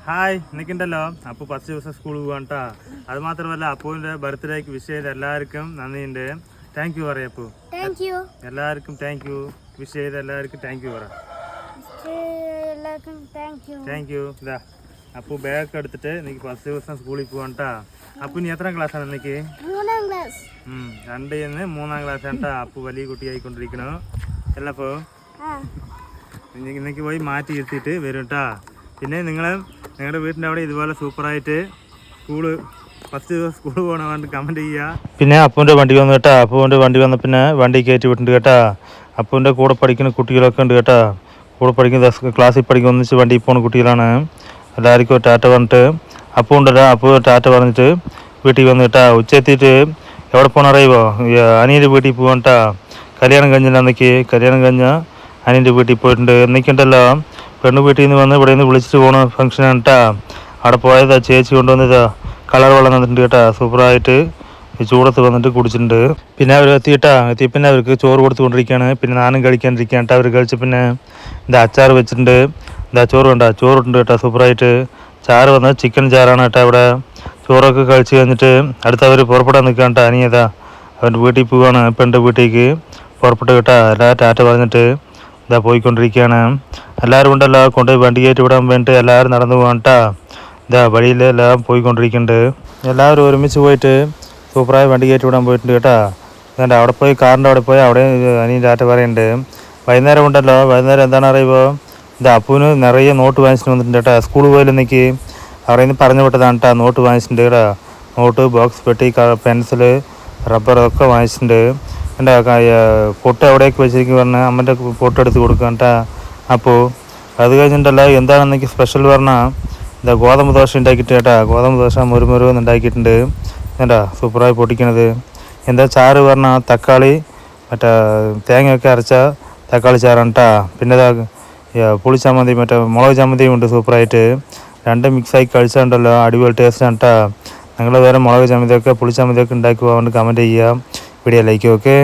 Hi നിൽക്കണ്ടല്ലോ. അപ്പോൾ 10 ദിവസം സ്കൂളിൽ പോകാണ്ടാ. അത് മാത്രമല്ല അപ്പൂവിൻ്റെ ബർത്ത്ഡേക്ക് വിഷ് ചെയ്ത എല്ലാവർക്കും നന്ദിയുണ്ട്. താങ്ക് യു പറയാം അപ്പൂ. എല്ലാവർക്കും താങ്ക് യു. വിഷ് ചെയ്ത എല്ലാവർക്കും താങ്ക് യു പറ. Thank you. ഇതാ അപ്പൂ ബാഗ് എടുത്തിട്ട് എനിക്ക് 10 ദിവസം സ്കൂളിൽ പോകാണ്ടാ. അപ്പൂ ഇനി എത്ര ക്ലാസ്സാണ് എനിക്ക്? 2 3 ക്ലാസ് ആണ്ടാ. അപ്പൂ വലിയ കുട്ടിയായിക്കൊണ്ടിരിക്കണോ അല്ലപ്പോ? ഇന്നേക്ക് പോയി മാറ്റി ഇരുത്തിയിട്ട് വരും കേട്ടാ. പിന്നെ നിങ്ങളുടെ വീട്ടിൻ്റെ അവിടെ ഇതുപോലെ സൂപ്പറായിട്ട് ഫസ്റ്റ് ദിവസം സ്കൂൾ പോകണ വേണ്ടി കമൻറ്റ് ചെയ്യുക. പിന്നെ അപ്പൂൻ്റെ വണ്ടി വന്നു കേട്ടാ. അപ്പൂൻ്റെ വണ്ടി വന്ന പിന്നെ വണ്ടി കയറ്റി വിട്ടിട്ടുണ്ട് കേട്ടാ. അപ്പൂൻ്റെ കൂടെ പഠിക്കുന്ന കുട്ടികളൊക്കെ ഉണ്ട് കേട്ടാ. കൂടെ പഠിക്കുന്ന ക്ലാസ്സിൽ പഠിക്കുന്ന ഒന്നിച്ച് വണ്ടിയിൽ പോകുന്ന കുട്ടികളാണ്. എല്ലാവർക്കും ടാറ്റ പറഞ്ഞിട്ട് അപ്പൂ ഉണ്ടല്ലോ. അപ്പൂ ടാറ്റ പറഞ്ഞിട്ട് വീട്ടിൽ വന്നു കേട്ടാ. ഉച്ചെത്തിയിട്ട് എവിടെ പോകണം അറിയുമോ? അനിയൻ്റെ വീട്ടിൽ പോകാൻ കേട്ടാ. കല്യാണം കഴിഞ്ഞില്ല അന്നേക്ക്. കല്യാണം കഴിഞ്ഞാൽ അനിയൻ്റെ വീട്ടിൽ പോയിട്ടുണ്ട്. എന്നൊക്കെയുണ്ടല്ലോ പെണ്ണ് വീട്ടിൽ നിന്ന് വന്ന് ഇവിടെ നിന്ന് വിളിച്ചിട്ട് പോകണ ഫംഗ്ഷനാണ് കേട്ടാ. അവിടെ പോയതാ ചേച്ചി കൊണ്ടുവന്നതാ. കളർ വെള്ളം തന്നിട്ടുണ്ട് കേട്ടാ. സൂപ്പറായിട്ട് ചൂടത്ത് വന്നിട്ട് കുടിച്ചിട്ടുണ്ട്. പിന്നെ അവർ എത്തി പിന്നെ അവർക്ക് ചോറ് കൊടുത്തുകൊണ്ടിരിക്കുകയാണ്. പിന്നെ നാനും കഴിക്കാണ്ടിരിക്കുകയാണ് കേട്ടോ. അവർ കഴിച്ച് പിന്നെ ഇതാ അച്ചാർ വെച്ചിട്ടുണ്ട്. ഇതാ ചോറ് കണ്ടാ. ചോറിട്ടുണ്ട് കേട്ടോ സൂപ്പറായിട്ട്. ചാറ് വന്നത് ചിക്കൻ ചാറാണ് കേട്ടോ. ഇവിടെ ചോറൊക്കെ കഴിച്ച് കഴിഞ്ഞിട്ട് അടുത്ത് അവർ പുറപ്പെടാൻ നിൽക്കുകയാണ് കേട്ടോ. അനിയതാ അവൻ്റെ വീട്ടിൽ പോവുകയാണ്. പെണ്ണിൻ്റെ വീട്ടിലേക്ക് പുറപ്പെട്ട് കേട്ടാ. എല്ലാ ടാറ്റ പറഞ്ഞിട്ട് ഇതാ പോയിക്കൊണ്ടിരിക്കുകയാണ്. എല്ലാവരും ഉണ്ടല്ലോ കൊണ്ടുപോയി വണ്ടി കയറ്റി വിടാൻ വേണ്ടിയിട്ട് എല്ലാവരും നടന്നു പോകാൻ കേട്ടാ. ഇതാ വഴിയിൽ എല്ലാം പോയിക്കൊണ്ടിരിക്കുന്നുണ്ട്. എല്ലാവരും ഒരുമിച്ച് പോയിട്ട് സൂപ്പറായി വണ്ടി കയറ്റി വിടാൻ പോയിട്ടുണ്ട് കേട്ടാ. എന്നിട്ട് അവിടെ പോയി കാറിൻ്റെ അവിടെ പോയി അവിടെ അനിയൻ ടാറ്റ പറയുന്നുണ്ട്. വൈകുന്നേരം ഉണ്ടല്ലോ. വൈകുന്നേരം എന്താണ് അറിയുമ്പോൾ ഇതാ അപ്പൂന് നിറയെ നോട്ട് വാങ്ങിച്ചിട്ട് വന്നിട്ടുണ്ട് കേട്ടാ. സ്കൂളിൽ പോയില്ലെന്നേക്ക് അവിടെ നിന്ന് പറഞ്ഞു വിട്ടതാണ് കേട്ടാ. നോട്ട് വാങ്ങിച്ചിട്ടുണ്ട് കേട്ടാ. നോട്ട്, ബോക്സ് പെട്ടി, പെൻസില്, റബ്ബർ ഒക്കെ വാങ്ങിച്ചിട്ടുണ്ട്. എൻ്റെ പൊട്ട് എവിടേക്ക് വെച്ചിരിക്കും പറഞ്ഞാൽ അമ്മൻ്റെ പൊട്ട് എടുത്ത് കൊടുക്കുക കേട്ടാ. അപ്പോൾ അത് കഴിഞ്ഞിട്ടല്ല എന്താണെന്നേക്ക് സ്പെഷ്യൽ പറഞ്ഞാൽ ഇതാ ഗോതമ്പ് ദോശ ഉണ്ടാക്കിയിട്ട് കേട്ടാ. ഗോതമ്പ് ദോശ മുരുമുരുന്ന് ഉണ്ടാക്കിയിട്ടുണ്ട് കേട്ടാ. സൂപ്പറായി പൊട്ടിക്കണത്. എന്താ ചാറ് പറഞ്ഞാൽ തക്കാളി മറ്റേ തേങ്ങയൊക്കെ അരച്ച തക്കാളി ചാറാണ് കേട്ടാ. പിന്നെ പുളി ചമ്മന്തി മറ്റേ മുളക് ചമ്മന്തിയും ഉണ്ട് സൂപ്പറായിട്ട്. രണ്ടും മിക്സായി കഴിച്ചാണ്ടല്ലോ അടിപൊളി ടേസ്റ്റാണ് കേട്ടാ. നിങ്ങൾ വേറെ മുളക് ചമ്മന്തിയൊക്കെ പുളി ചമ്മന്തിയൊക്കെ ഉണ്ടാക്കി പോകാൻ കമൻറ്റ് ചെയ്യുക. Video like okay.